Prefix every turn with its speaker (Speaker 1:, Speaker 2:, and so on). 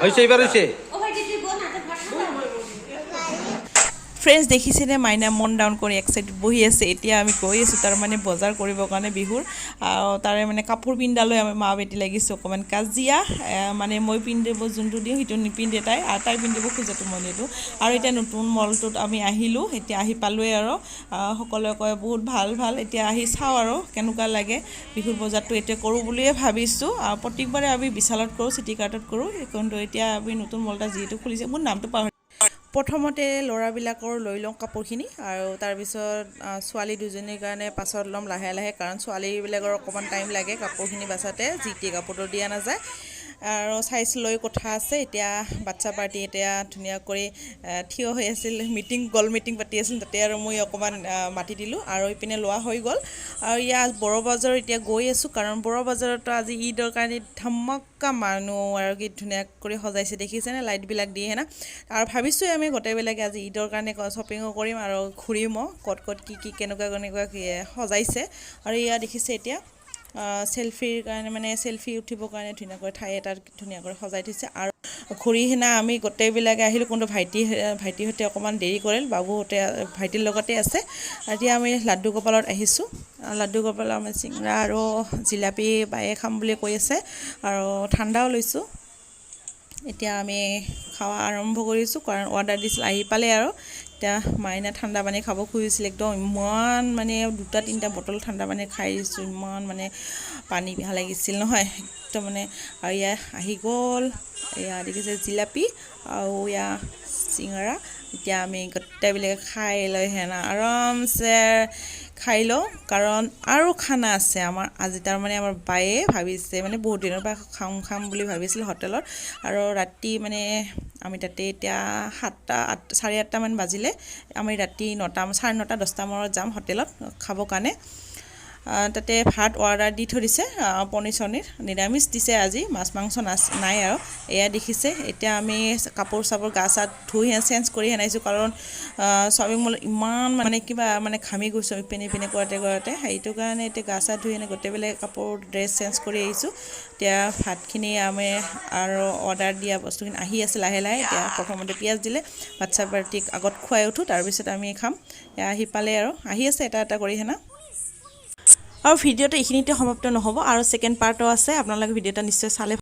Speaker 1: হৈছে এইবাৰ হৈছে
Speaker 2: ফ্ৰেন্ডছ দেখিছেনে মাইনা মন ডাউন কৰি এক সাইড বহি আছে এতিয়া আমি গৈ আছো তাৰ মানে বজাৰ কৰিবৰ কাৰণে বিহুৰ তাৰে মানে কাপোৰ পিন্ধালৈ আমি মা বেটি লাগিছো অকমান কাজিয়া মানে মই পিন্ধিব যোনটো দিওঁ সেইটো নিপিন্ধে তাই আৰু তাই পিন্ধিব খোজাটো মই নিদিওঁ আৰু এতিয়া নতুন মলটোত আমি আহিলোঁ এতিয়া আহি পালোৱে আৰু সকলোৱে কয় বহুত ভাল ভাল এতিয়া আহি চাওঁ আৰু কেনেকুৱা লাগে বিহুৰ বজাৰটো এতিয়া কৰোঁ বুলিয়ে ভাবিছোঁ আৰু প্ৰত্যেকবাৰে আমি বিশালত কৰোঁ চিটি কাৰ্টত কৰোঁ কিন্তু এতিয়া আমি নতুন মলটা যিহেতু খুলিছে মোৰ নামটো পাহৰি প্ৰথমতে ল'ৰাবিলাকৰ লৈ লওঁ কাপোৰখিনি আৰু তাৰপিছত ছোৱালী দুজনীৰ কাৰণে পাছত ল'ম লাহে লাহে কাৰণ ছোৱালীবিলাকৰ অকণমান টাইম লাগে কাপোৰখিনি বাছাতে যি টি কাপোৰটো দিয়া নাযায় আৰু চাইজ লৈ কথা আছে এতিয়া বাচ্চা পাৰ্টি এতিয়া ধুনীয়াকৈ থিয় হৈ আছিল গ'ল মিটিং পাতি আছিল তাতে আৰু মই অকণমান মাতি দিলোঁ আৰু ইপিনে লোৱা হৈ গ'ল আৰু ইয়াত বড়ো বজাৰ এতিয়া গৈ আছোঁ কাৰণ বড়ো বজাৰতো আজি ঈদৰ কাৰণে ধমক্কা মানুহ আৰু কি ধুনীয়া কৰি সজাইছে দেখিছেনে লাইটবিলাক দিয়ে না আৰু ভাবিছোঁ আমি গোটেইবিলাকে আজি ঈদৰ কাৰণে শ্বপিঙো কৰিম আৰু ঘূৰিমো ক'ত কি কেনেকুৱা সজাইছে আৰু এয়া দেখিছে এতিয়া সেলফিৰ কাৰণে মানে সেলফি উঠিবৰ কাৰণে ধুনীয়াকৈ ঠাই এটা ধুনীয়াকৈ সজাই থৈছে আৰু ঘূৰি সিনা আমি গোটেইবিলাকে আহিলোঁ কিন্তু ভাইটিহঁতে অকণমান দেৰি কৰিল বাবুহঁতে ভাইটিৰ লগতে আছে এতিয়া আমি লাড্ডু গোপালত আহিছোঁ লাড্ডু গোপালত আমি চিংৰা আৰু জিলাপি বায়ে খাম বুলি কৈ আছে আৰু ঠাণ্ডাও লৈছোঁ এতিয়া আমি খাওয়া আৰম্ভ কৰিছোঁ কাৰণ অৰ্ডাৰ দিছিল আহি পালে আৰু এতিয়া মাইনা ঠাণ্ডা পানী খাব খুজিছিল একদম ইমান মানে 2-3টা বটল ঠাণ্ডা পানী খাই দিছোঁ ইমান মানে পানী পিয়াহ লাগিছিল নহয় একদম মানে আৰু ইয়া আহি গ'ল এয়া দেখিছে জিলাপি আৰু ইয়া চিঙৰা এতিয়া আমি গোটেইবিলাকে খাই লৈ হেনা আৰামছে খাই লওঁ কাৰণ আৰু খানা আছে আমাৰ আজি তাৰমানে আমাৰ বায়ে ভাবিছে মানে বহুত দিনৰ পৰা খাম বুলি ভাবিছিল হোটেলত আৰু ৰাতি মানে আমি তাতে এতিয়া 7:30 মান বাজিলে আমি ৰাতি 9:30 10টা মানত যাম হোটেলত খাবৰ কাৰণে তাতে ভাত অৰ্ডাৰ দি থৈ দিছে পনীৰ চনীৰ নিৰামিষ দিছে আজি মাছ মাংস নাই আৰু এয়া দেখিছে এতিয়া আমি কাপোৰ চাপোৰ গা চা ধুই চেঞ্জ কৰি আনিছোঁ কাৰণ শ্বপিং মলত ইমান মানে কিবা মানে ঘামি গৈছোঁ ইপিনে কৰোঁতে সেইটো কাৰণে এতিয়া গা চা ধুই এনে গোটেইবিলাক কাপোৰ ড্ৰেছ চেঞ্জ কৰি আহিছোঁ এতিয়া ভাতখিনি আমি আৰু অৰ্ডাৰ দিয়া বস্তুখিনি আহি আছে লাহে লাহে এতিয়া প্ৰথমতে পিঁয়াজ দিলে বাচ্চা পাৰ্টিক আগত খুৱাই উঠোঁ তাৰপিছত আমি খাম আহি পালে আৰু আহি আছে এটা কৰি হেনা আৰু ভিডিঅ'টো এইখিনিতে সমাপ্ত নহ'ব আৰু ছেকেণ্ড পাৰ্টও আছে আপোনালোকে ভিডিঅ'টা নিশ্চয় চালে